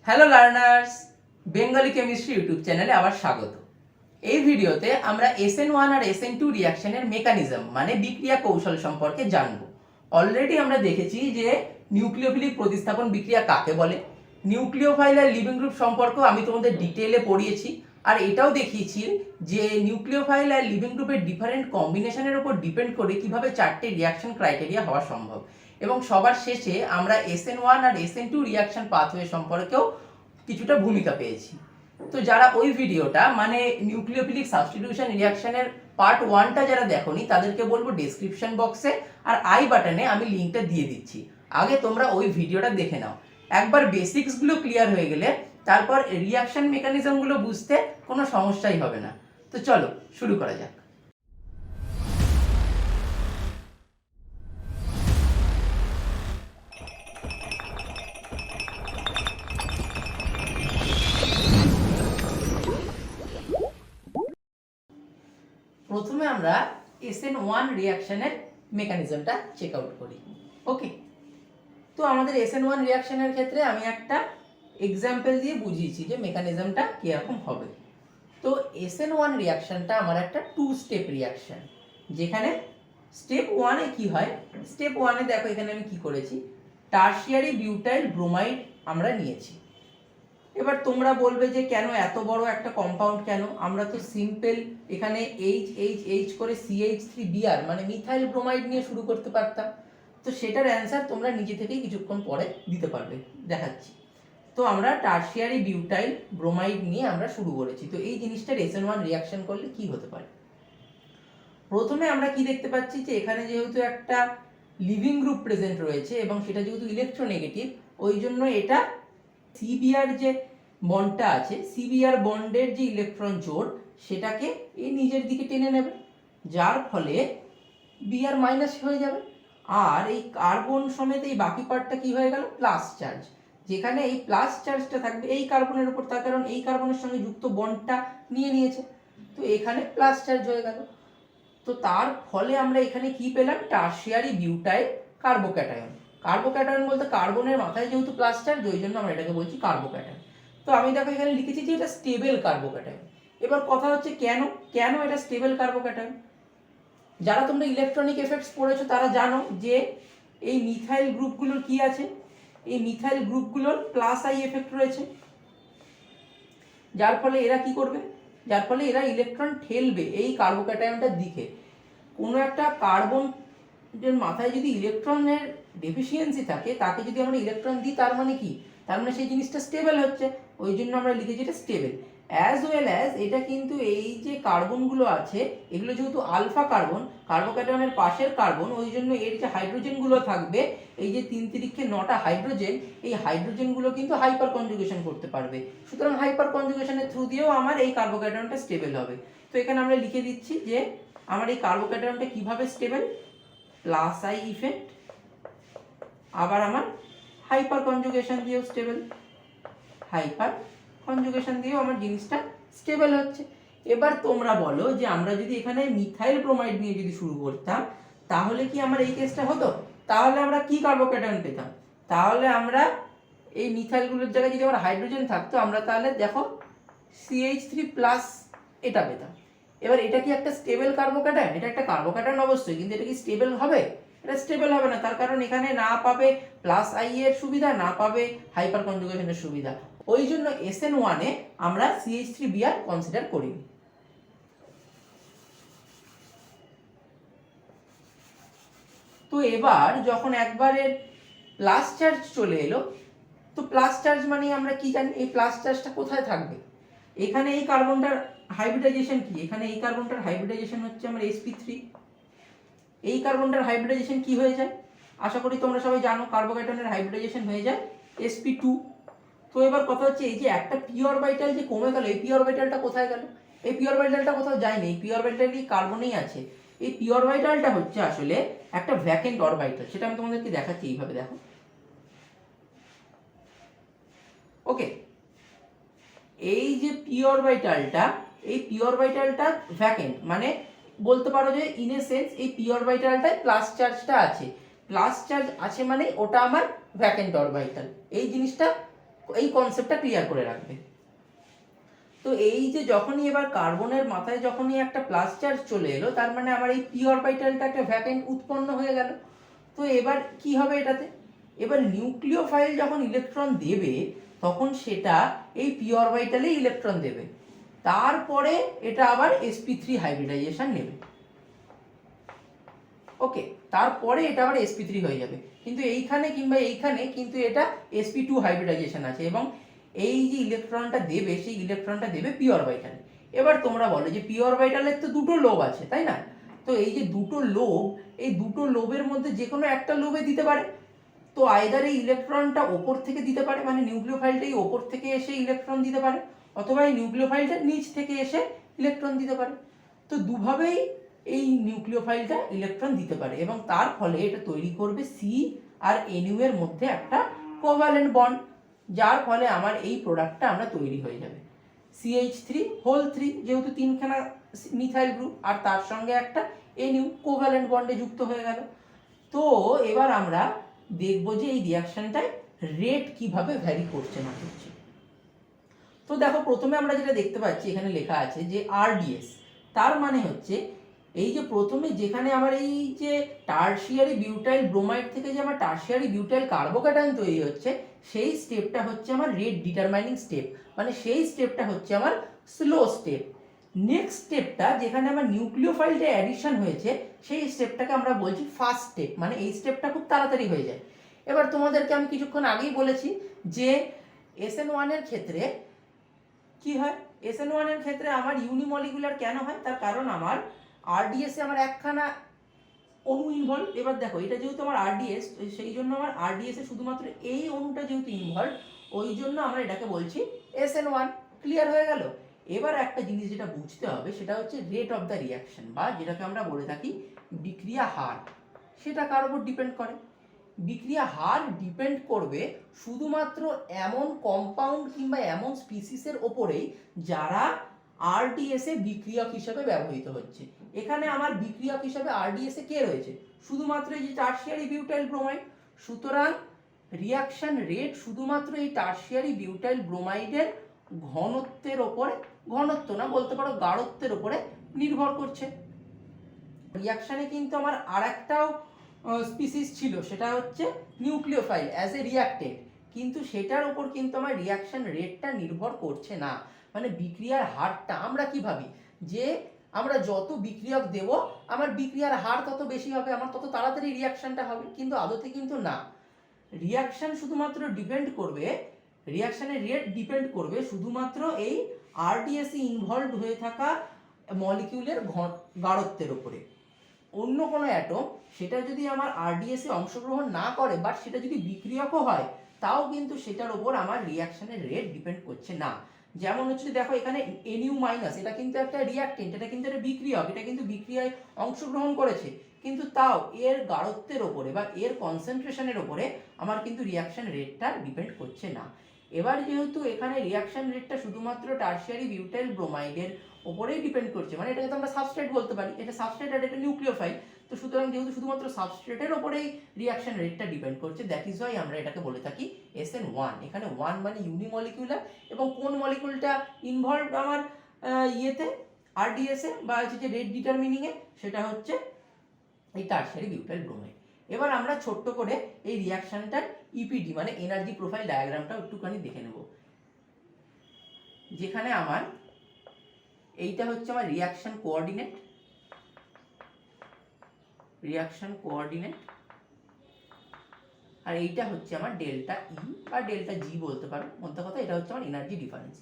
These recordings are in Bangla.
Hello learners, Bengali chemistry YouTube চ্যানেলে আবার স্বাগত। এই ভিডিওতে আমরা SN1 আর SN2 রিঅ্যাকশনের মেকানিজম মানে বিক্রিয়া কৌশল সম্পর্কে জানব। অলরেডি আমরা দেখেছি যে নিউক্লিওফিলিক প্রতিস্থাপন বিক্রিয়া কাকে বলে, নিউক্লিওফাইল আর লিভিং গ্রুপ সম্পর্কেও আমি তোমাদের ডিটেইলে পড়িয়েছি, আর এটাও দেখিয়েছি যে নিউক্লিওফাইল আর লিভিং গ্রুপের ডিফারেন্ট কম্বিনেশনের উপর ডিপেন্ড করে কিভাবে চারটে রিঅ্যাকশন ক্রাইটেরিয়া হওয়া সম্ভব। এবং সবার শেষে আমরা SN1 আর SN2 রিঅ্যাকশন পাথওয়ে সম্পর্কেও কিছুটা ভূমিকা পেয়েছি। তো যারা ওই ভিডিওটা মানে নিউক্লিওফিলিক সাবস্টিটিউশন রিঅ্যাকশনের পার্ট 1টা যারা দেখোনি তাদেরকে বলবো ডেসক্রিপশন বক্সে আর আই বাটনে আমি লিঙ্কটা দিয়ে দিচ্ছি, আগে তোমরা ওই ভিডিওটা দেখে নাও। একবার বেসিক্সগুলো ক্লিয়ার হয়ে গেলে তারপর রিঅ্যাকশন মেকানিজমগুলো বুঝতে কোনো সমস্যাই হবে না। তো চলো শুরু করা যাক। প্রথমে আমরা SN1 রিঅ্যাকশনের মেকানিজমটা চেক আউট করি। ওকে, তো আমাদের SN1 রিঅ্যাকশনের ক্ষেত্রে আমি একটা এক্সাম্পল দিয়ে বুঝিয়েছি যে মেকানিজমটা কীরকম হবে। তো SN1 রিঅ্যাকশনটা আমার একটা 2 স্টেপ রিঅ্যাকশন, যেখানে স্টেপ 1-এ কি হয়, স্টেপ 1-এ দেখো এখানে আমি কি করেছি, টারশিয়ারি বিউটাইল ব্রোমাইড আমরা নিয়েছি। এবার তোমরা বলবে যে কেন এত বড় একটা কম্পাউন্ড, কেন আমরা তো সিম্পল এখানে এইচ করে CH3Br মানে মিথাইল ব্রোমাইড নিয়ে শুরু করতে পারতাম। তো সেটার অ্যান্সার তোমরা নিজে থেকেই কিছুক্ষণ পরে দিতে পারবে, দেখাচ্ছি। তো আমরা টারশিয়ারি বিউটাইল ব্রোমাইড নিয়ে আমরা শুরু করেছি। তো এই জিনিসটার SN1 রিঅ্যাকশন করলে কি হতে পারে, প্রথমে আমরা কি দেখতে পাচ্ছি যে এখানে যেহেতু একটা লিভিং গ্রুপ প্রেজেন্ট রয়েছে এবং সেটা যেহেতু ইলেকট্রোনেগেটিভ, ওই জন্য এটা সিবিআর যে বন্ডটা আছে, সিবিআর বন্ডের যে ইলেকট্রন জোড় সেটাকে এই নিজের দিকে টেনে নেবে, যার ফলে বিআর মাইনাস হয়ে যাবে। আর এই কার্বন সমেত এই বাকি পার্টটা কি হয়ে গেল, প্লাস চার্জ, যেখানে এই প্লাস চার্জটা থাকবে এই কার্বনের উপর, তার কারণ এই কার্বনের সঙ্গে যুক্ত বন্ডটা নিয়ে নিয়েছে, তো এখানে প্লাস চার্জ হয়ে গেল। তো তার ফলে আমরা এখানে কি পেলাম, টারশিয়ারি বিউটাইল কার্বোক্যাটায়ন। কার্বোক্যাটায়ন বলতে কার্বনের মাথায় যেহেতু প্লাস চার্জ, ওই জন্য আমরা এটাকে বলছি কার্বোক্যাটায়ন। তো আমি দেখো এখানে লিখেছি যে এটা স্টেবল কার্বোক্যাটায়ন। এবার কথা হচ্ছে কেন কেন এটা স্টেবল কার্বোক্যাটায়ন। যারা তোমরা ইলেকট্রনিক এফেক্টস পড়েছো তারা জানো যে এই মিথাইল গ্রুপগুলোর কি আছে, এই মিথাইল গ্রুপগুলোর প্লাস আই এফেক্ট রয়েছে, যার ফলে এরা কি করবে, যার ফলে এরা ইলেকট্রন ঠেলবে এই কার্বোক্যাটায়নটার দিকে। কোনো একটা কার্বনের মাথায় যদি ইলেকট্রনের ডেফিসিয়েন্সি থাকে, তাকে যদি আমরা ইলেকট্রন দিই, তার মানে কি, তার মানে সেই জিনিসটা স্টেবল হচ্ছে, ওই জন্য আমরা লিখেছি এটা স্টেবল। অ্যাজ ওয়েল অ্যাজ এটা কিন্তু এই যে কার্বনগুলো আছে এগুলো যেহেতু আলফা কার্বন, কার্বোক্যাটায়নের পাশের কার্বন, ওই জন্য এর যে হাইড্রোজেনগুলো থাকবে, এই যে 3 তিরিক্ষে 9টা হাইড্রোজেন, এই হাইড্রোজেনগুলো কিন্তু হাইপার কনজুগেশন করতে পারবে। সুতরাং হাইপার কনজুগেশনের থ্রু দিয়েও আমার এই কার্বোক্যাটায়নটা স্টেবল হবে। তো এখানে আমরা লিখে দিচ্ছি যে আমার এই কার্বোক্যাটায়নটা কিভাবে স্টেবল, প্লাস আই ইফেক্ট, আবার আমার হাইপার কনজুগেশন দিয়েও স্টেবল, হাইপার কনজুগেশন দিয়েও আমার জিনিসটা স্টেবল হচ্ছে। এবার তোমরা বলো যে আমরা যদি এখানে মিথাইল ব্রোমাইড নিয়ে যদি শুরু করতাম, তাহলে কি আমার এই কেসটা হতো, তাহলে আমরা কি কার্বোক্যাটায়ন পেতাম, তাহলে আমরা এই মিথাইলগুলোর জায়গায় যদি আমার হাইড্রোজেন থাকতো, আমরা তাহলে দেখো CH3+ এটা পেতাম। এবার এটা কি একটা স্টেবল কার্বোক্যাটায়ন, এটা একটা কার্বোক্যাটায়ন অবশ্যই, কিন্তু এটা কি স্টেবল হবে, এটা স্টেবল হবে না, তার কারণ এখানে না পাবে প্লাস আই এর সুবিধা, না পাবে হাইপার কনজুগেশনের সুবিধা, ওই জন্য SN1-এ আমরা CH3Br কনসিডার করি। তো এবার যখন একবারের প্লাস চার্জ চলে এলো, তো প্লাস চার্জ মানে আমরা কি জানি, এই প্লাস চার্জটা কোথায় থাকবে, এখানে এই কার্বনটার হাইব্রিডাইজেশন কি, এখানে এই কার্বনটার হাইব্রিডাইজেশন হচ্ছে আমার sp3, এই কার্বনটার হাইব্রিডাইজেশন কি হয়ে যায়, আশা করি তোমরা সবাই জানো, কার্বোক্যাটায়নের হাইব্রিডাইজেশন হয়ে যায় sp2। তো এবার কথা হচ্ছে এই যে একটা পি অরবিটাল যে কমে গেল, এই পি অরবিটালটা কোথায় গেল, এই পি অরবিটালটা কোথাও যায়নি, এই পি অরবিটালই কার্বনেই আছে। এই পি অরবিটালটা হচ্ছে আসলে একটা ভ্যাকেন্ট অরবিটাল, সেটা আমি তোমাদেরকে দেখাচ্ছি, এইভাবে দেখো। ওকে, এই যে পি অরবিটালটা, এই পি অরবিটালটা ভ্যাকেন্ট, মানে বলতে পারো যে ইন এ সেন্স এই পি অরবিটালটায় প্লাস চার্জটা আছে, প্লাস চার্জ আছে মানে ওটা আমার ভ্যাকেন্ট অরবিটাল, এই জিনিসটা এই কনসেপ্টটা ক্লিয়ার করে রাখবে। তো এই যে যখনই এবার কার্বনের মাথায় যখনই একটা প্লাস চার্জ চলে এলো, তার মানে আমার এই পি অরবিটালটা একটা ভ্যাকেন্ট উৎপন্ন হয়ে গেল। তো এবার কি হবে এটাতে, এবার নিউক্লিওফাইল যখন ইলেকট্রন দেবে তখন সেটা এই পি অরবিটালে ইলেকট্রন দেবে, তারপরে এটা আবার sp3 হাইব্রিডাইজেশন নেবে। ওকে, তারপরে এটা আবার sp3 হয়ে যাবে, কিন্তু এইখানে কিংবা এইখানে কিন্তু এটা sp2 হাইব্রিডাইজেশন আছে, এবং এই যে ইলেকট্রনটা দেবে সেই ইলেকট্রনটা দেবে পি অরবিটালে। এবার তোমরা বলো যে পি অরবিটালের তো দুটো লোব আছে, তাই না? তো এই যে দুটো লোব, এই দুটো লোবের মধ্যে যে কোনো একটা লোবে দিতে পারে। তো আইদার এই ইলেকট্রনটা ওপর থেকে দিতে পারে, মানে নিউক্লিওফাইলটা এই ওপর থেকে এসে ইলেকট্রন দিতে পারে, অথবা এই নিউক্লিওফাইলটা নিচ থেকে এসে ইলেকট্রন দিতে পারে। তো দুভাবেই এই নিউক্লিওফাইলটা ইলেকট্রন দিতে পারে, এবং তার ফলে এটা তৈরি করবে সি আর NU এর মধ্যে একটা কোভ্যালেন্ট বন্ড, যার ফলে আমার এই প্রোডাক্টটা আমরা তৈরি হয়ে যাবে CH3 যেহেতু তিনখানা মিথাইল গ্রুপ আর তার সঙ্গে একটা NU কোভ্যালেন্ট বন্ডে যুক্ত হয়ে গেল। তো এবার আমরা দেখবো যে এই রিয়াকশনটায় রেট কিভাবে ভ্যারি করছে না করছে। তো দেখো, প্রথমে আমরা যেটা দেখতে পাচ্ছি এখানে লেখা আছে যে RDS, তার মানে হচ্ছে এই যে প্রথমে যেখানে আমার এই যে টারশিয়ারি বিউটাইল ব্রোমাইড থেকে যে আমার টারশিয়ারি বিউটাইল কার্বোক্যাটায়ন তৈরি হচ্ছে, সেই স্টেপটা হচ্ছে আমার রেট ডিটারমাইনিং স্টেপ, মানে সেই স্টেপটা হচ্ছে আমার স্লো স্টেপ। নেক্সট স্টেপটা যেখানে আমার নিউক্লিওফাইলটা অ্যাডিশন হয়েছে, সেই স্টেপটাকে আমরা বলছি ফার্স্ট স্টেপ, মানে এই স্টেপটা খুব তাড়াতাড়ি হয়ে যায়। এবার তোমাদেরকে আমি কিছুক্ষণ আগেই বলেছি যে SN1 এর ক্ষেত্রে কি হয়, SN1 এর ক্ষেত্রে আমার ইউনিমলিকুলার কেন হয়, তার কারণ আমার RDS এ আমার একখানা অণু ইনভলভ। এবার দেখো, এটা যেহেতু আমার RDS, সেই জন্য আমার RDS এ শুধুমাত্র এই অণুটা যেহেতু ইনভলভ, ওই জন্য আমরা এটাকে বলছি SN1। ক্লিয়ার হয়ে গেল? এবার একটা জিনিস যেটা বুঝতে হবে সেটা হচ্ছে রেট অফ দ্য রিয়াকশন, বা যেটাকে আমরা বলে থাকি বিক্রিয়া হার। সেটা কার উপর ডিপেন্ড করে? বিক্রিয়া হার ডিপেন্ড করবে শুধুমাত্র এমন কম্পাউন্ড কিংবা এমন স্পিসিসের ওপরেই যারা RDS এ বিক্রিয়ক হিসেবে ব্যবহৃত হচ্ছে। এখানে আমার বিক্রিয়ক হিসেবে RDS এ কে রয়েছে? শুধুমাত্র এই যে টারশিয়ারি বিউটাইল ব্রোমাইড। সুতরাং রিয়াকশন রেট শুধুমাত্র এই টারশিয়ারি বিউটাইল ব্রোমাইডের ঘনত্বের ওপরে, ঘনত্ব না বলতে পারো গাঢ়ত্বের ওপরে নির্ভর করছে। রিয়াকশনে কিন্তু আমার আরেকটাও স্পিসিস ছিল, সেটা হচ্ছে নিউক্লিওফাইল অ্যাজ এ রিয়াক্টেন্ট, কিন্তু সেটার উপর কিন্তু আমার রিয়াকশন রেটটা নির্ভর করছে না। মানে বিক্রিয়ার হারটা আমরা কি ভাবি যে আমরা যত বিক্রিয়ক দেব আমার বিক্রিয়ার হার তত বেশি হবে, আমার তত তাড়াতাড়ি রিয়াকশনটা হবে, কিন্তু আদতে কিন্তু না। রিয়াকশন শুধুমাত্র ডিপেন্ড করবে, রিয়াকশনের রেট ডিপেন্ড করবে শুধুমাত্র এই RDS এ ইনভলভ হয়ে থাকা মলিকিউলের গাঢ়ত্বের উপরে। অন্য কোনো অ্যাটম সেটা যদি আমার RDS এ অংশগ্রহণ না করে, বাট সেটা যদি বিক্রিয়কও হয়, তাও কিন্তু সেটার উপর আমার রিয়াকশনের রেট ডিপেন্ড করছে না। যেমন হচ্ছে দেখো, এখানে NU মাইনাস, এটা কিন্তু একটা রিয়াক্টেন্ট, এটা কিন্তু একটা বিক্রিয়ক, এটা কিন্তু বিক্রিয়ায় অংশগ্রহণ করেছে, কিন্তু তাও এর গাঢ়ত্বের ওপরে বা এর কনসেন্ট্রেশনের ওপরে আমার কিন্তু রিয়াকশন রেটটা ডিপেন্ড করছে না। এবার যেহেতু এখানে রিয়াকশন রেটটা শুধুমাত্র টারশিয়ারি বিউটাইল ব্রোমাইডের ওপরেই ডিপেন্ড করছে, মানে এটাকে তো আমরা সাবস্ট্রেট বলতে পারি, এটা সাবস্ট্রেট আর এটা নিউক্লিওফাইল। তো সুতরাং যেহেতু শুধুমাত্র সাবস্ট্রেটের ওপরেই রিয়াকশন রেটটা ডিপেন্ড করছে, দ্যাট ইজ ওয়াই আমরা এটাকে বলে থাকি SN1। এখানে 1 মানে ইউনিমলিকুলার, এবং কোন মলিকুলটা ইনভলভড আমার ইয়েতে RDS এ বা হচ্ছে যে রেট ডিটারমিনিং এ, সেটা হচ্ছে এই টারশিয়ারি বিউটাইল ব্রোমাইড। এবার আমরা ছোট্ট করে এই রিয়াকশনটার EPD মানে এনার্জি প্রোফাইল ডায়াগ্রামটা একটুখানি দেখে নেব। যেখানে আমার এইটা হচ্ছে আমার রিয়াকশন কোঅর্ডিনেট, আর এইটা হচ্ছে আমার ডেল্টা E বা ডেল্টা G বলতে পারো, মধ্যে কথা এটা হচ্ছে আমার এনার্জি ডিফারেন্স।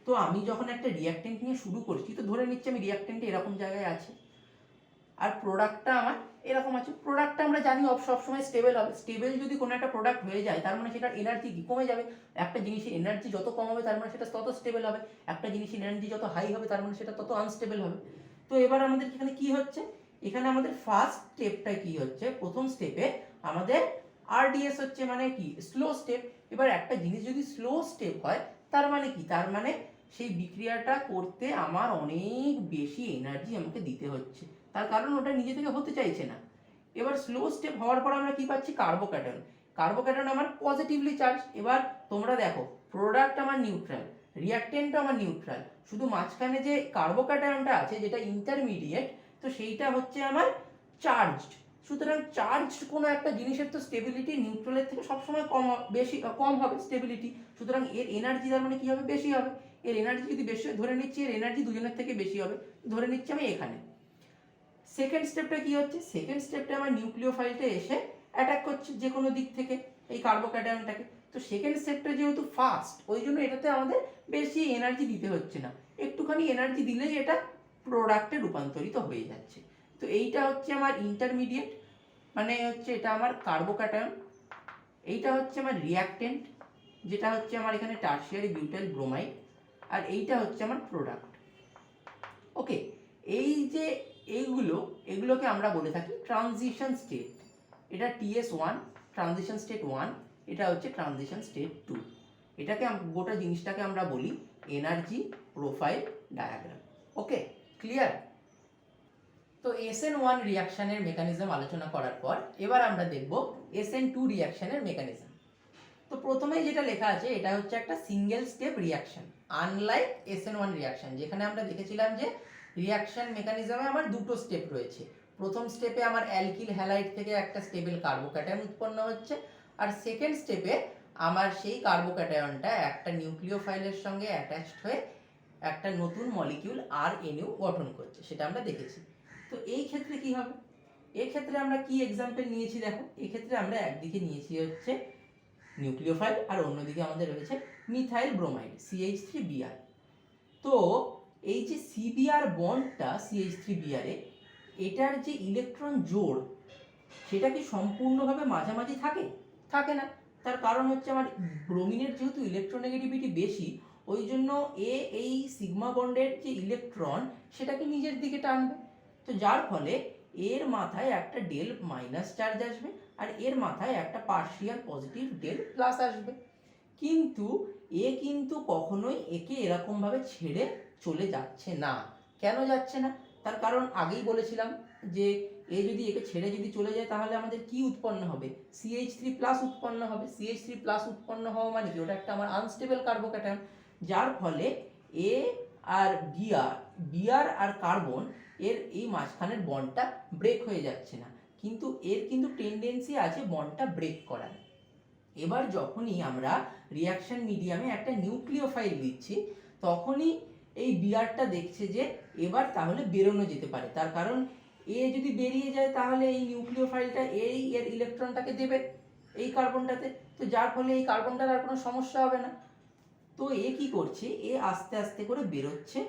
তো আমি যখন একটা রিয়াক্টেন্ট নিয়ে শুরু করছি, তো ধরে নিচ্ছি আমি রিয়াক্টেন্টে এরকম জায়গায় আছে, আর প্রোডাক্টটা আমার এরকম আছে। প্রোডাক্টটা আমরা জানি সবসময় স্টেবল হবে। স্টেবল যদি কোনো একটা প্রোডাক্ট হয়ে যায়, তার মানে সেটার এনার্জি কি কমে যাবে। একটা জিনিসের এনার্জি যত কম হবে তার মানে সেটা তত স্টেবল হবে, একটা জিনিসের এনার্জি যত হাই হবে তার মানে সেটা তত আনস্টেবল হবে। তো এবার আমাদের এখানে কি হচ্ছে, এখানে আমাদের ফার্স্ট স্টেপটা কি হচ্ছে, প্রথম স্টেপে আমাদের RDS হচ্ছে মানে কি স্লো স্টেপ। এবার একটা জিনিস যদি স্লো স্টেপ হয় তার মানে কি, তার মানে সেই বিক্রিয়াটা করতে আমার অনেক বেশি এনার্জি আমাকে দিতে হচ্ছে, তার কারণ ওটা নিজে থেকে হতে চাইছে না। এবার স্লো স্টেপ হওয়ার পর আমরা কি পাচ্ছি, কার্বোক্যাটায়ন। কার্বোক্যাটায়ন আমার পজিটিভলি চার্জ। এবার তোমরা দেখো প্রোডাক্ট আমার নিউট্রাল, রিয়াক্টেন্টও আমার নিউট্রাল, শুধু মাঝখানে যে কার্বোক্যাটায়নটা আছে যেটা ইন্টারমিডিয়েট, তো সেইটা হচ্ছে আমার চার্জড। সুতরাং চার্জড কোনো একটা জিনিসের তো স্টেবিলিটি নিউট্রালের থেকে সবসময় কম হবে স্টেবিলিটি, সুতরাং এর এনার্জি তার মানে কি হবে, বেশি হবে। এর এনার্জি যদি বেশি হয়, ধরে নিচ্ছি এর এনার্জি দুজনের থেকে বেশি হবে, ধরে নিচ্ছি আমি এখানে। সেকেন্ড স্টেপটা কি হচ্ছে, সেকেন্ড স্টেপটা আমার নিউক্লিওফাইলটা এসে অ্যাটাক করছে যে কোনো দিক থেকে এই কার্বোক্যাটায়নটাকে। তো সেকেন্ড স্টেপটা যেহেতু ফাস্ট, ওই জন্য এটাতে আমাদের বেশি এনার্জি দিতে হচ্ছে না, একটুখানি এনার্জি দিলেই এটা প্রোডাক্টে রূপান্তরিত হয়ে যাচ্ছে। তো এইটা হচ্ছে আমার ইন্টারমিডিয়েট, মানে হচ্ছে এটা আমার কার্বোক্যাটায়ন। এইটা হচ্ছে আমার রিয়াক্টেন্ট, যেটা হচ্ছে আমার এখানে টারশিয়ারি বিউটাইল ব্রোমাইড। আর এইটা হচ্ছে আমার প্রোডাক্ট। ওকে, এই যে এগুলোকে আমরা বলে থাকি ট্রানজিশন স্টেট। এটা TS1 ট্রানজিশন স্টেট 1, এটা হচ্ছে ট্রানজিশন স্টেট 2। এটাকে গোটা জিনিসটাকে আমরা বলি এনার্জি প্রোফাইল ডায়াগ্রাম। ওকে, ক্লিয়ার? তো SN1 রিয়াকশনের মেকানিজম আলোচনা করার পর এবার আমরা দেখব SN2 রিয়াকশনের মেকানিজম। তো প্রথমেই যেটা লেখা আছে এটা হচ্ছে একটা single step reaction, unlike SN1 reaction, যেখানে আমরা দেখেছিলাম যে রিয়াকশন মেকানিজমে আমার দুটো স্টেপ রয়েছে। প্রথম স্টেপে আমার অ্যালকিল হ্যালাইড থেকে একটা স্টেবল কার্বোক্যাটায়ন উৎপন্ন হচ্ছে, আর সেকেন্ড স্টেপে আমার সেই কার্বোক্যাটায়নটা একটা নিউক্লিওফাইলের সঙ্গে অ্যাটাচড হয়ে একটা নতুন মলিকিউল RNU গঠন করছে, সেটা আমরা দেখেছি। তো এই ক্ষেত্রে কি হবে, এই ক্ষেত্রে আমরা কি এক্সাম্পল নিয়েছি দেখো। এই ক্ষেত্রে আমরা একদিকে নিয়েছি হচ্ছে নিউক্লিওফাইল আর অন্যদিকে আমাদের রয়েছে মিথাইল ব্রোমাইড CH3Br। তো এই যে CBr বন্ডটা CH3Br এ, এটার যে ইলেকট্রন জোড় সেটা কি সম্পূর্ণভাবে মাঝামাঝি থাকে? থাকে না। তার কারণ হচ্ছে আমার ব্রোমিনের যেহেতু ইলেকট্রোনেগেটিভিটি বেশি, ওই জন্য এই সিগমা বন্ডের যে ইলেকট্রন সেটাকে নিজের দিকে টানবে। তো যার ফলে এর মাথায় একটা ডেল মাইনাস চার্জ আসবে, আর এর মাথায় একটা পার্শিয়াল পজিটিভ ডেল প্লাস আসবে। কিন্তু কখনোই একে এরকমভাবে ছেড়ে চলে যাচ্ছে না। কেন যাচ্ছে না? তার কারণ আগেই বলেছিলাম যে যদি একে ছেড়ে যদি চলে যায় তাহলে আমাদের কি উৎপন্ন হবে, CH3+ উৎপন্ন হবে। CH3+ উৎপন্ন হওয়া মানে কি, ওটা একটা আমার আনস্টেবল কার্বোক্যাটায়ন, যার ফলে এ আর বিআর আর কার্বন এর এই মাঝখানের বন্ডটা ব্রেক হয়ে যাচ্ছে না, কিন্তু এর কিন্তু টেন্ডেন্সি আছে বন্ডটা ব্রেক করার। এবার যখনই আমরা রিয়াকশন মিডিয়ামে একটা নিউক্লিওফাইল দিচ্ছি, তখনই এই বিআরটা দেখছে যে এবার তাহলে বেরোনো যেতে পারে। তার কারণ যদি বেরিয়ে যায় তাহলে এই নিউক্লিওফাইলটা এর ইলেকট্রনটাকে দেবে এই কার্বনটাতে, তো যার ফলে এই কার্বনটার আর কোনো সমস্যা হবে না। তো কি করছে, আস্তে আস্তে করে বেরোচ্ছে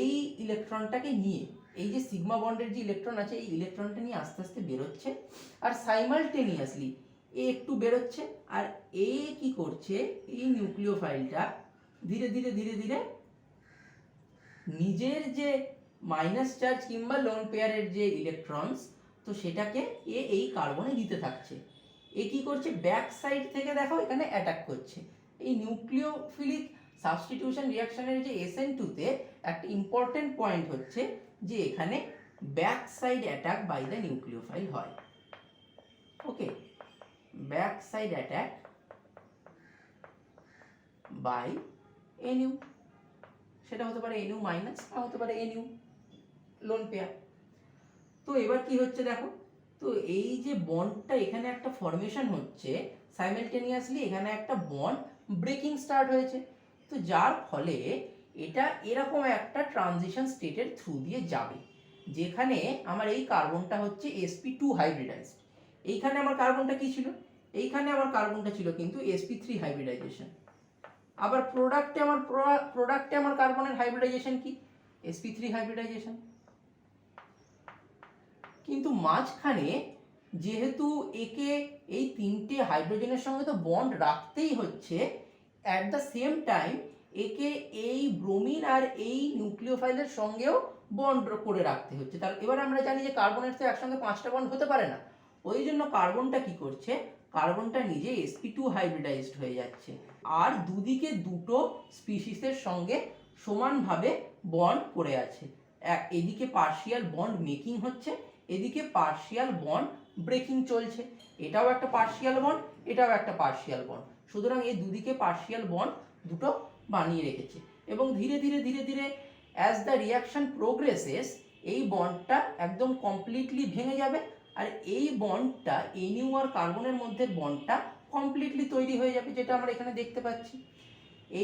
এই ইলেকট্রনটাকে নিয়ে, এই যে সিগমা বন্ডের যে ইলেকট্রন আছে এই ইলেকট্রনটা নিয়ে আস্তে আস্তে বেরোচ্ছে, আর সাইমালটেনিয়াসলি একটু বেরোচ্ছে, আর কি করছে, এই নিউক্লিওফাইলটা ধীরে ধীরে ধীরে ধীরে নিজের যে মাইনাস চার্জ কিংবা লোন পেয়ারের যে ইলেকট্রনস, তো সেটাকে এই কার্বনে দিতে থাকছে। কি করছে, ব্যাক সাইড থেকে দেখো এখানে অ্যাটাক করছে। এই নিউক্লিওফিলিক সাবস্টিটিউশন রিয়াকশনের যে SN2 তে একটা ইম্পর্টেন্ট পয়েন্ট হচ্ছে যে এখানে back side attack by the nucleophile হয়। Okay, back side attack by NU, সেটা হতে পারে NU মাইনাস বা হতে পারে NU লোন পেয়ার। তো এবার কি হচ্ছে দেখো, তো এই যে বন্ডটা এখানে একটা ফরমেশন হচ্ছে, সাইমালটেনিয়াসলি এখানে একটা বন্ড ব্রেকিং স্টার্ট হয়েছে। তো যার ফলে এটা এরকম একটা ট্রানজিশন স্টেটের থ্রু দিয়ে যাবে, যেখানে আমার এই কার্বনটা হচ্ছে sp2 হাইব্রিডাইজড। এইখানে আমার কার্বনটা কি ছিল, এইখানে আমার কার্বনটা ছিল কিন্তু sp3 হাইব্রিডাইজেশন। আবার প্রোডাক্টে আমার কার্বনের হাইব্রিডাইজেশন কি, sp3 হাইব্রিডাইজেশন। কিন্তু মাঝখানে যেহেতু একে এই তিনটে হাইড্রোজেনের সঙ্গে তো বন্ড রাখতেই হচ্ছে, অ্যাট দ্য সেম টাইম একে এই ব্রোমিন আর এই নিউক্লিওফাইলের সঙ্গেও বন্ড করে রাখতে হচ্ছে। তার এবার আমরা জানি যে কার্বনের তো একসঙ্গে 5টা বন্ড হতে পারে না, ওই জন্য কার্বনটা কি করছে, কার্বনটা নিজে sp2 হাইব্রিডাইজড হয়ে যাচ্ছে, আর দুদিকে দুটো স্পিসিসের সঙ্গে সমানভাবে বন্ড করে আছে। এদিকে পার্শিয়াল বন্ড মেকিং হচ্ছে, এদিকে পার্শিয়াল বন্ড ব্রেকিং চলছে। এটাও একটা পার্শিয়াল বন্ড, এটাও একটা পার্শিয়াল বন্ড, সুতরাং এই দুদিকে পার্শিয়াল বন্ড দুটো বানিয়ে রেখেছে এবং ধীরে ধীরে ধীরে ধীরে অ্যাজ দ্য রিয়াকশন প্রোগ্রেসেস এই বন্ডটা একদম কমপ্লিটলি ভেঙে যাবে আর এই বন্ডটা NU আর কার্বনের মধ্যে বন্ডটা কমপ্লিটলি তৈরি হয়ে যাবে, যেটা আমরা এখানে দেখতে পাচ্ছি।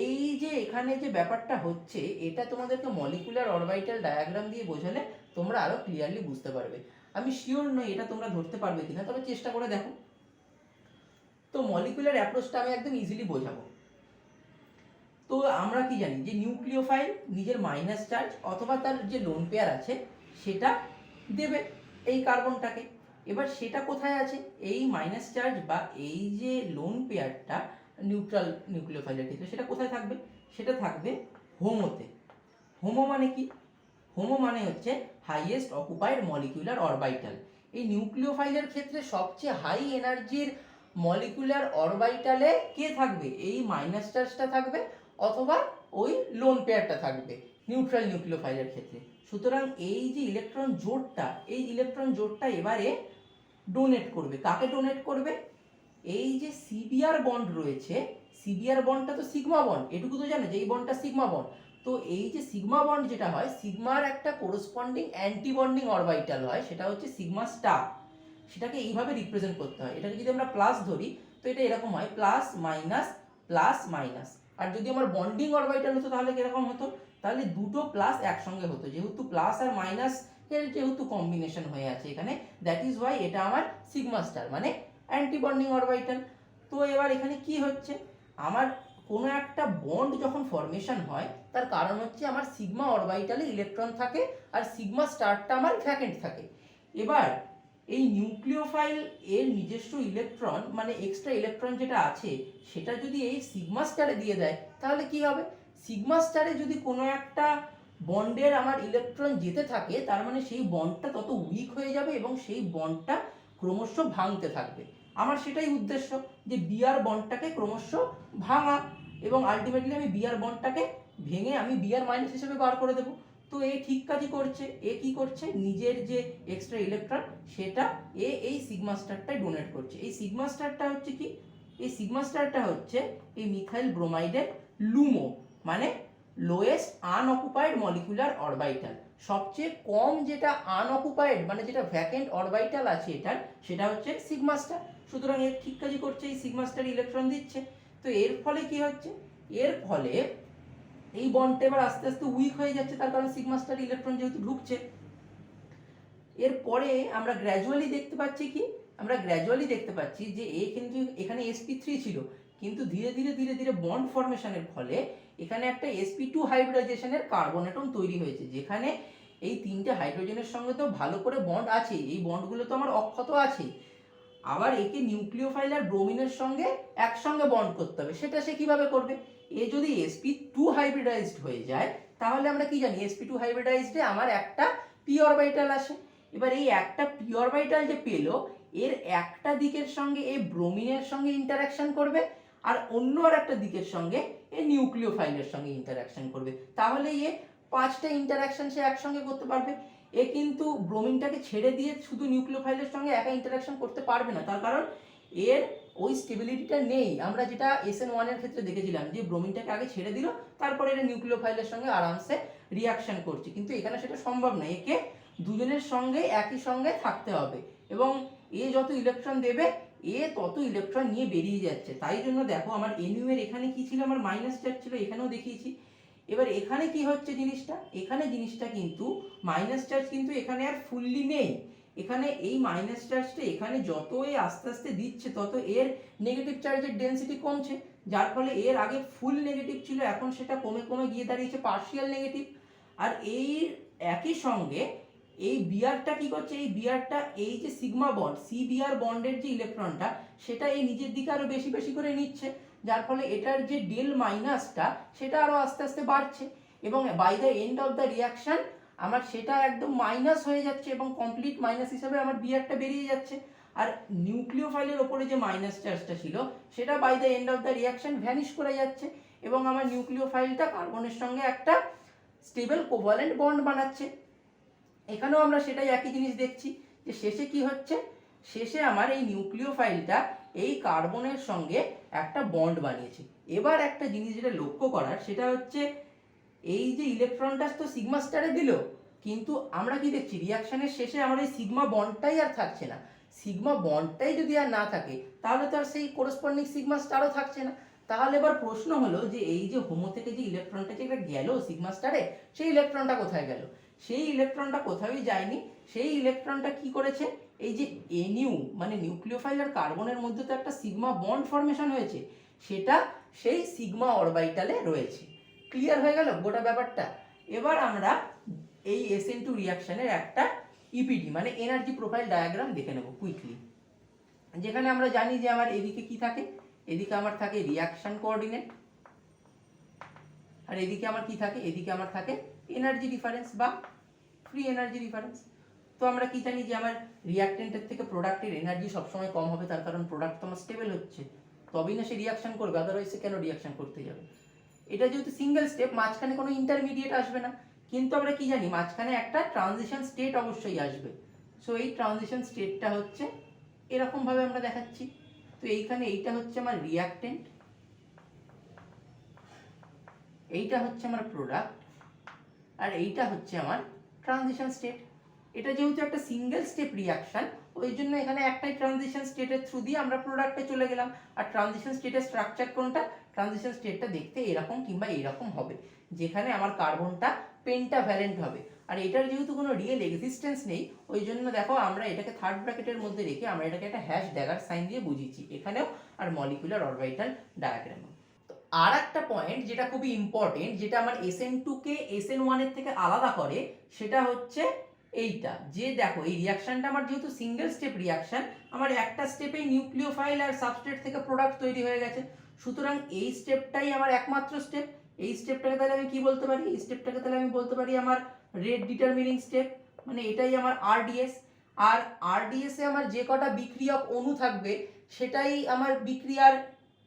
এই যে এখানে যে ব্যাপারটা হচ্ছে এটা তোমাদেরকে মলিকুলার অরবিটাল ডায়াগ্রাম দিয়ে বোঝালে তোমরা আরো ক্লিয়ারলি বুঝতে পারবে। আমি শিওর নই এটা তোমরা ধরতে পারবে কিনা, তবে চেষ্টা করে দেখো। তো মলিকুলার অ্যাপ্রোচটা আমি একদম ইজিলি বোঝাবো। তো আমরা কি জানি যে নিউক্লিওফাইল নিজের মাইনাস চার্জ অথবা তার যে লোন পেয়ার আছে সেটা দেবে এই কার্বনটাকে। এবার সেটা কোথায় আছে? এই মাইনাস চার্জ বা এই যে লোন পেয়ারটা নিউট্রাল নিউক্লিওফাইলের ক্ষেত্রে সেটা কোথায় থাকবে? সেটা থাকবে হোমোতে। হোমো মানে কি? হোমো মানে হচ্ছে হাইয়েস্ট অকুপাইড মলিকুলার অরবিটাল। এই নিউক্লিওফাইলের ক্ষেত্রে সবচেয়ে হাই এনার্জির মলিকুলার অরবিটালে কে থাকবে? এই মাইনাস চার্জটা থাকবে অথবা ওই লোন পেয়ারটা থাকবে নিউট্রাল নিউক্লিওফাইলের ক্ষেত্রে। সুতরাং এই যে ইলেকট্রন জোড়টা, এই ইলেকট্রন জোড়টা এবারে ডোনেট করবে। কাকে ডোনেট করবে? এই যে সিবিআর বন্ড রয়েছে, সিবিআর বন্ডটা তো সিগমা বন্ড, এটুকু তো জানো যে এই বন্ডটা সিগমা বন্ড। তো এই যে সিগমা বন্ড যেটা হয়, সিগমার একটা কোরসপন্ডিং অ্যান্টি বন্ডিং অরবিটাল হয়, সেটা হচ্ছে সিগমা স্টার। সেটাকে এইভাবে রিপ্রেজেন্ট করতে হয়। এটাকে যদি আমরা প্লাস ধরি তো এটা এরকম হয় প্লাস মাইনাস প্লাস মাইনাস। আর যদি আমার বন্ডিং অরবিটাল হতো তাহলে কিরকম হতো? তাহলে দুটো প্লাস একসঙ্গে হতো, যেহেতু প্লাস আর মাইনাস এর যেহেতু কম্বিনেশন হয়ে আছে এখানে, দ্যাট ইজ ওয়াই এটা আমার সিগমা স্টার মানে অ্যান্টি বন্ডিং অরবিটাল। তো এবার এখানে কি হচ্ছে, আমার কোনো একটা বন্ড যখন ফরমেশন হয় তার কারণ হচ্ছে আমার সিগমা অরবিটালে ইলেকট্রন থাকে আর সিগমা স্টারটা আমার ভ্যাকেন্ট থাকে। এবার এই নিউক্লিওফাইল এর নিজস্ব ইলেকট্রন মানে এক্সট্রা ইলেকট্রন যেটা আছে সেটা যদি এই সিগমা স্টারে দিয়ে দেয় তাহলে কি হবে? সিগমা স্টারে যদি কোনো একটা বন্ডের আমার ইলেকট্রন যেতে থাকে তার মানে সেই বন্ডটা তত উইক হয়ে যাবে এবং সেই বন্ডটা ক্রমশ ভাঙতে থাকবে। আমার সেটাই উদ্দেশ্য যে বিআর বন্ডটাকে ক্রমশ ভাঙা এবং আলটিমেটলি আমি বিআর বন্ডটাকে ভেঙে আমি বিআর মাইনাস হিসেবে বার করে দেবো। তো এ ঠিক কাজই করছে। এ কি করছে? নিজের যে এক্সট্রা ইলেকট্রন সেটা এই সিগমা স্টারটাই ডোনেট করছে। এই সিগমা স্টারটা হচ্ছে কি? এই সিগমা স্টারটা হচ্ছে এই মিথাইল ব্রোমাইডের লুমো মানে লোয়েস্ট আনঅকুপাইড মলিকুলার অরবিটাল। সবচেয়ে কম যেটা আনঅকুপাইড মানে যেটা ভ্যাকেন্ট অরবিটাল আছে এটার, সেটা হচ্ছে সিগমা স্টার। সুতরাং এর ঠিক কাজই করছে, এই সিগমা স্টার ইলেকট্রন দিচ্ছে। তো এর ফলে কি হচ্ছে? এর ফলে এই বন্ডটা এবার আস্তে আস্তে উইক হয়ে যাচ্ছে, তার কারণ সিগমা স্টার ইলেকট্রন যেহেতু ঢুকছে। এরপরে আমরা গ্র্যাজুয়ালি দেখতে পাচ্ছি কি? আমরা গ্র্যাজুয়ালি দেখতে পাচ্ছি যে কিন্তু এখানে sp3 ছিল, কিন্তু ধীরে ধীরে ধীরে ধীরে বন্ড ফরমেশনের ফলে এখানে একটা sp2 হাইব্রিডাইজেশনের কার্বন অ্যাটম তৈরি হয়েছে, যেখানে এই তিনটে হাইড্রোজেনের সঙ্গে তো ভালো করে বন্ড আছে, এই বন্ডগুলো তো আমার অক্ষত আছে। আবার একে নিউক্লিওফাইল আর ব্রোমিনের সঙ্গে একসঙ্গে বন্ড করতে হবে। সেটা সে কিভাবে করবে? এ যদি sp2 হাইব্রিডাইজড হয়ে যায় তাহলে আমরা কি জানি sp2 হাইব্রিডাইজডে আমার একটা p অরবিটাল আসে। এবার এই একটা p অরবিটাল যে পেলো এর একটা দিকের সঙ্গে এই ব্রোমিনের সঙ্গে ইন্টারঅ্যাকশন করবে আর অন্য আর একটা দিকের সঙ্গে এই নিউক্লিওফাইলের সঙ্গে ইন্টারঅ্যাকশন করবে। তাহলে এ 5টা ইন্টারঅ্যাকশন সে একসঙ্গে করতে পারবে। এ কিন্তু ব্রোমিনটাকে ছেড়ে দিয়ে শুধু নিউক্লিওফাইলের সঙ্গে একা ইন্টারঅ্যাকশন করতে পারবে না, তার কারণ এর ওই স্টেবিলিটিটা নেই। আমরা যেটা SN1 এর ক্ষেত্রে দেখেছিলাম যে ব্রোমিনটাকে আগে ছেড়ে দিল তারপরে এটা নিউক্লিওফাইলের সঙ্গে আরামসে রিয়াকশন করছে, কিন্তু এখানে সেটা সম্ভব নয়। একে দুজনের সঙ্গে একই সঙ্গে থাকতে হবে এবং এ যত ইলেকট্রন দেবে এ তত ইলেকট্রন নিয়ে বেরিয়ে যাচ্ছে। তাই জন্য দেখো আমার NU এর এখানে কি ছিল? আমার মাইনাস চার্জ ছিল, এখানেও দেখিয়েছি। এবার এখানে কি হচ্ছে জিনিসটা? এখানে জিনিসটা কিন্তু মাইনাস চার্জ কিন্তু এখানে আর ফুললি নেই। এখানে এই মাইনাস চার্জটা এখানে যত আস্তে আস্তে দিচ্ছে তত এর নেগেটিভ চার্জের ডেন্সিটি কমছে, যার ফলে এর আগে ফুল নেগেটিভ ছিল এখন সেটা কমে কমে গিয়ে দাঁড়িয়েছে পার্শিয়াল নেগেটিভ। আর এই একই সঙ্গে এই বিআরটা কি করছে? এই বিআরটা এই যে সিগমা বন্ড সিবিআর বন্ডের যে ইলেকট্রনটা সেটা এই নিজের দিকে আরো বেশি বেশি করে নিচ্ছে, যার ফলে এটার যে ডেল মাইনাসটা সেটা আরো আস্তে আস্তে বাড়ছে এবং by the end of the reaction আমার সেটা একদম মাইনাস হয়ে যাচ্ছে এবং কমপ্লিট মাইনাস হিসাবে আমার বিআরটা বেরিয়ে যাচ্ছে। আর নিউক্লিওফাইলের ওপরে যে মাইনাস চার্জটা ছিল সেটা by the end of the reaction vanish করে যাচ্ছে এবং আমার নিউক্লিওফাইলটা কার্বনের সঙ্গে একটা স্টেবল কোভালেন্ট বন্ড বানাচ্ছে। এখানেও আমরা সেটাই একই জিনিস দেখছি যে শেষে কি হচ্ছে? শেষে আমার এই নিউক্লিওফাইলটা এই কার্বনের সঙ্গে একটা বন্ড বানিয়েছে। এবার একটা জিনিস যেটা লক্ষ্য করার সেটা হচ্ছে এই যে ইলেকট্রনটা তো সিগমা স্টারে দিল, কিন্তু আমরা কি দেখছি রিয়াকশনের শেষে আমার এই সিগমা বন্ডটাই আর থাকছে না। সিগমা বন্ডটাই যদি আর না থাকে তাহলে তো আর সেই করেসপন্ডিং সিগমা স্টারও থাকছে না। তাহলে এবার প্রশ্ন হলো যে এই যে হোমো থেকে যে ইলেকট্রনটা যেটা গেল সিগমা স্টারে, সেই ইলেকট্রনটা কোথায় গেল? সেই ইলেকট্রনটা কোথাওই যায়নি। সেই ইলেকট্রনটা কি করেছে, এই যে এনইউ মানে নিউক্লিওফাইল আর কার্বনের মধ্যে তো একটা সিগমা বন্ড ফর্মেশন হয়েছে, সেটা সেই সিগমা অরবিটালে রয়েছে। ক্লিয়ার হয়ে গেল গোটা ব্যাপারটা? এবার আমরা এই SN2 রিয়াকশনের একটা ইপিডি মানে এনার্জি প্রোফাইল ডায়াগ্রাম দেখে নেব কুইকলি। যেখানে আমরা জানি যে আমার এদিকে কি থাকে, এদিকে আমার থাকে রিয়াকশন কোঅর্ডিনেট, আর এদিকে আমার কি থাকে, এদিকে আমার থাকে এনার্জি ডিফারেন্স বা ফ্রি এনার্জি ডিফারেন্স। তো আমরা কি জানি যে আমার রিয়াক্টেন্টের থেকে প্রোডাক্টের এনার্জি সবসময় কম হবে, তার কারণ প্রোডাক্ট তো আমার স্টেবল হচ্ছে, তবেই না সে রিয়াকশন করবে, আদারওয়াইজ সে কেন রিয়াকশন করতে যাবে। এটা যেহেতু সিঙ্গেল স্টেপ, মাঝখানে কোনো ইন্টারমিডিয়েট আসবে না, কিন্তু আমরা কি জানি মাঝখানে একটা ট্রানজিশন স্টেট অবশ্যই আসবে। সো এই ট্রানজিশন স্টেটটা হচ্ছে এরকম ভাবে আমরা দেখাচ্ছি। তো এইখানে এইটা হচ্ছে আমার রিয়াক্টেন্ট, এইটা হচ্ছে আমার প্রোডাক্ট, আর এইটা হচ্ছে আমার ট্রানজিশন স্টেট। এটা যেহেতু একটা সিঙ্গেল স্টেপ রিয়াকশন, ওই জন্য এখানে একটাই ট্রানজিশন স্টেটের থ্রু দিয়ে আমরা প্রোডাক্টে চলে গেলাম। আর ট্রানজিশন স্টেটের স্ট্রাকচার কোনটা? ট্রানজিশন স্টেটটা দেখতে এরকম কিংবা এইরকম হবে, যেখানে আমার কার্বনটা পেন্টাভ্যালেন্ট হবে। আর এটার যেহেতু কোনো রিয়েল এক্সিস্টেন্স নেই, ওই জন্য দেখো আমরা এটাকে থার্ড ব্র্যাকেটের মধ্যে রেখে আমরা এটাকে একটা হ্যাশ ড্যাগার সাইন দিয়ে বুঝিয়েছি এখানেও আর মলিকুলার অরবিটাল ডায়াগ্রামে। আর একটা পয়েন্ট যেটা খুবই ইম্পর্টেন্ট, যেটা আমার SN2 কে SN1 এর থেকে আলাদা করে, সেটা হচ্ছে এইটা যে দেখো এই রিয়াকশনটা আমার যেহেতু সিঙ্গেল স্টেপ রিয়াকশন, আমার একটা স্টেপেই নিউক্লিওফাইল আর সাবস্ট্রেট থেকে প্রোডাক্ট তৈরি হয়ে গেছে। সুতরাং এই স্টেপটাই আমার একমাত্র স্টেপ। এই স্টেপটাকে তাহলে আমি কি বলতে পারি? এই স্টেপটাকে তাহলে আমি বলতে পারি আমার রেট ডিটারমিনিং স্টেপ, মানে এটাই আমার RDS। আর RDS এ আমার যে কটা বিক্রিয়ক অণু থাকবে সেটাই আমার বিক্রিয়ার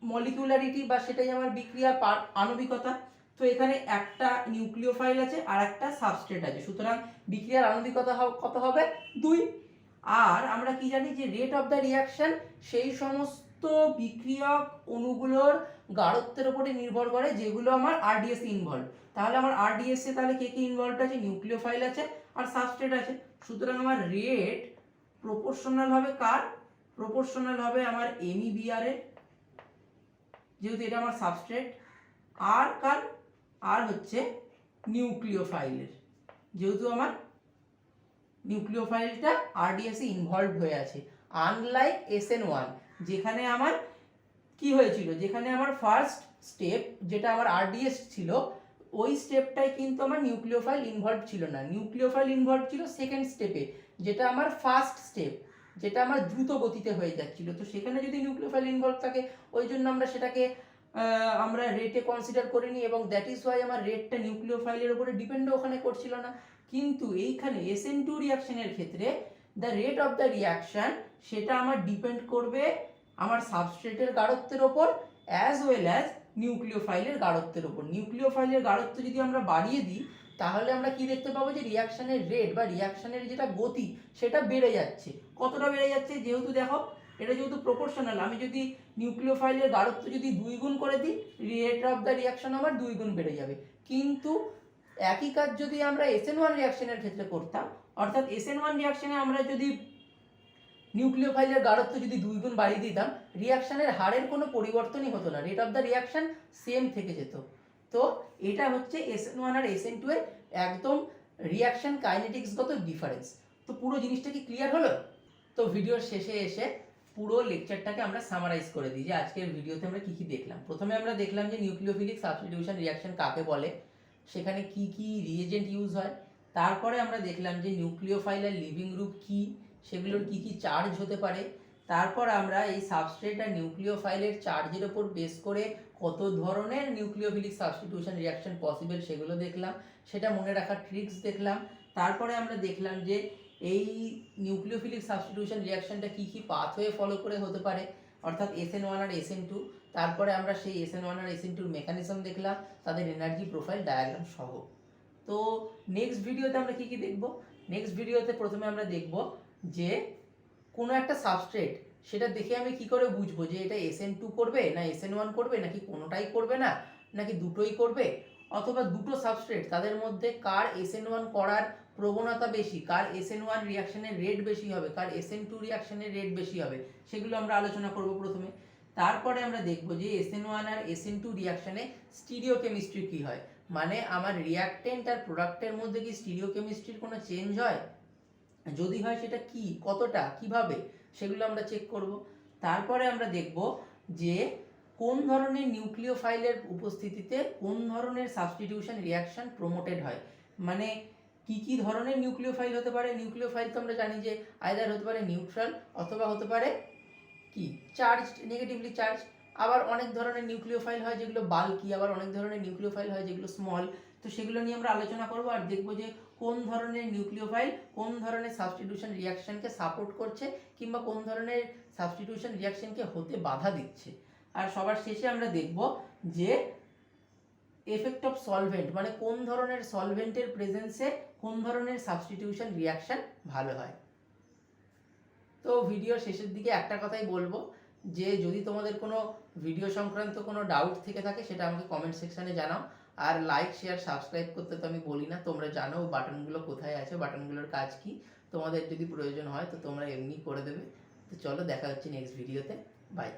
মলিকুলারিটি বা সেটাই আমার বিক্রিয়ার আণবিকতা। তো এখানে একটা নিউক্লিওফাইল আছে আর একটা সাবস্ট্রেট আছে, সুতরাং বিক্রিয়ার আণবিকতা কত হবে? 2। আর আমরা কি জানি যে রেট অফ দ্য রিয়াকশন সেই সমস্ত বিক্রিয়ক অণুগুলোর গাঢ়ত্বের উপরে নির্ভর করে যেগুলো আমার RDS ইনভলভ। তাহলে আমার RDS এ তাহলে কে কে ইনভলভ আছে? নিউক্লিওফাইল আছে আর সাবস্ট্রেট আছে। সুতরাং আমার রেট প্রপোর্শনাল হবে কার? প্রপোর্শনাল হবে আমার MEBR এর, যেহেতু এটা আমার সাবস্ট্রেট। আর কার? আর হচ্ছে নিউক্লিওফাইলের, যেহেতু আমার নিউক্লিওফাইলটা RDS এ ইনভলভ হয়ে আছে। আনলাইক SN1 যেখানে আমার কি হয়েছিল, যেখানে আমার ফার্স্ট স্টেপ যেটা আমার RDS ছিল, ওই স্টেপটাই কিন্তু আমার নিউক্লিওফাইল ইনভলভ ছিল না। নিউক্লিওফাইল ইনভলভ ছিল সেকেন্ড স্টেপে, যেটা আমার ফার্স্ট স্টেপ, যেটা আমার দ্রুত গতিতে হয়ে যাচ্ছিল। তো সেখানে যদি নিউক্লিওফাইল ইনভলভ থাকে, ওই জন্য আমরা সেটাকে আমরা রেটে কনসিডার করিনি, এবং দ্যাট ইজ ওয়াই আমার রেটটা নিউক্লিওফাইলের উপরে ডিপেন্ডও ওখানে করছিল না। কিন্তু এইখানে SN2 রিয়াকশনের ক্ষেত্রে the rate of the reaction সেটা আমার ডিপেন্ড করবে আমার সাবস্ট্রেটের গাঢ়ত্বের ওপর অ্যাজ ওয়েল অ্যাজ নিউক্লিওফাইলের গাঢ়ত্বের ওপর। নিউক্লিওফাইলের গাঢ়ত্ব যদি আমরা বাড়িয়ে দিই, তাহলে আমরা কি দেখতে পাবো যে রিয়াকশনের রেট বা রিয়াকশনের যেটা গতি সেটা বেড়ে যাচ্ছে। কতটা বেড়ে যাচ্ছে? যেহেতু দেখো এটা যেহেতু প্রপোর্শনাল, আমি যদি নিউক্লিওফাইলের গাঢ়ত্ব যদি 2 গুণ করে দিই, রেট অফ দ্য রিয়াকশন আমার 2 গুণ বেড়ে যাবে। কিন্তু একই কাজ যদি আমরা SN1 রিয়াকশনের ক্ষেত্রে করতাম, অর্থাৎ SN1 রিয়াকশনে আমরা যদি নিউক্লিওফাইলের গাঢ়ত্ব যদি 2 গুণ বাড়িয়ে দিতাম, রিয়াকশনের হারের কোনো পরিবর্তনই হতো না, rate of the reaction same থেকে যেত। তো এটা হচ্ছে SN1 আর SN2 এর একদম রিয়াকশন কাইনেটিক্সগত ডিফারেন্স। তো পুরো জিনিসটা কি ক্লিয়ার হলো? তো ভিডিওর শেষে এসে পুরো লেকচারটাকে আমরা সামারাইজ করে দিই যে আজকের ভিডিওতে আমরা কি কি দেখলাম। প্রথমে আমরা দেখলাম যে নিউক্লিওফিলিক সাবস্টিটিউশন রিয়াকশন কাকে বলে, সেখানে কি কি রিএজেন্ট ইউজ হয়। তারপরে আমরা দেখলাম যে নিউক্লিওফাইল আর লিভিং গ্রুপ কি, সেগুলোর কি কি চার্জ হতে পারে। তারপর আমরা এই সাবস্ট্রেট আর নিউক্লিওফাইলের চার্জের ওপর বেস করে কত ধরনের নিউক্লিওফিলিক সাবস্টিটিউশন রিয়াকশন পসিবল সেগুলো দেখলাম, সেটা মনে রাখার ট্রিক্স দেখলাম। তারপরে আমরা দেখলাম যে এই নিউক্লিওফিলিক সাবস্টিটিউশন রিয়াকশনটা কি কি পাথওয়ে ফলো করে হতে পারে, অর্থাৎ SN1 আর SN2। তারপরে আমরা সেই SN1 আর SN2 এর মেকানিজম দেখলাম, তাদের এনার্জি প্রোফাইল ডায়াগ্রাম সহ। তো নেক্সট ভিডিওতে আমরা কি কি দেখব? নেক্সট ভিডিওতে প্রথমে আমরা দেখব যে কোনো একটা সাবস্ট্রেট সেটা দেখে আমি কি করে বুঝবো যে এটা SN2 করবে না SN1 করবে, নাকি কোনোটাই করবে না, নাকি দুটোই করবে, অথবা দুটো সাবস্ট্রেট তাদের মধ্যে কার SN1 করার প্রবণতা বেশি, কার SN1 রিয়াকশনের রেট বেশি হবে, কার SN2 রিয়াকশনের রেট বেশি হবে, সেগুলো আমরা আলোচনা করব প্রথমে। তারপরে আমরা দেখব যে SN1 আর SN2 রিয়াকশনে স্টিরিওকেমিস্ট্রি কি হয়, মানে আমার রিয়াক্টেন্ট আর প্রোডাক্টের মধ্যে কি স্টিরিওকেমিস্ট্রির কোনো চেঞ্জ হয়, যদি হয় সেটা কি, কতটা, কিভাবে, সেগুলো আমরা চেক করব। তারপরে আমরা দেখব যে কোন ধরনের নিউক্লিওফাইলের উপস্থিতিতে কোন ধরনের সাবস্টিটিউশন রিয়াকশন প্রমোটেড হয়, মানে কি কি ধরনের নিউক্লিওফাইল হতে পারে। নিউক্লিওফাইল তো আমরা জানি যে আইদার হতে পারে নিউট্রাল অথবা হতে পারে কি চার্জ, নেগেটিভলি চার্জ। আবার অনেক ধরনের নিউক্লিওফাইল হয় যেগুলো বাল্কি, আবার অনেক ধরনের নিউক্লিওফাইল হয় যেগুলো স্মল। তো সেগুলো নিয়ে আমরা আলোচনা করব আর দেখব যে কোন ধরনের নিউক্লিওফাইল কোন ধরনের সাবস্টিটিউশন রিয়াকশনকে সাপোর্ট করছে কিংবা কোন ধরনের সাবস্টিটিউশন রিয়াকশনকে হতে বাধা দিচ্ছে। আর সবার শেষে আমরা দেখব যে এফেক্ট অফ সলভেন্ট, মানে কোন ধরনের সলভেন্টের প্রেজেন্সে কোন ধরনের সাবস্টিটিউশন রিয়াকশন ভালো হয়। তো ভিডিওর শেষের দিকে একটা কথাই বলবো যে যদি তোমাদের কোনো ভিডিও সংক্রান্ত কোনো ডাউট থেকে থাকে সেটা আমাকে কমেন্ট সেকশানে জানাও। আর লাইক শেয়ার সাবস্ক্রাইব করতে তো আমি বলি না, তোমরা জানো বাটনগুলো কোথায় আছে, বাটনগুলোর কাজ কি। তোমাদের যদি প্রয়োজন হয় তো তোমরা এমনি করে দেবে। তো চলো, দেখা হচ্ছে নেক্সট ভিডিওতে। বাই।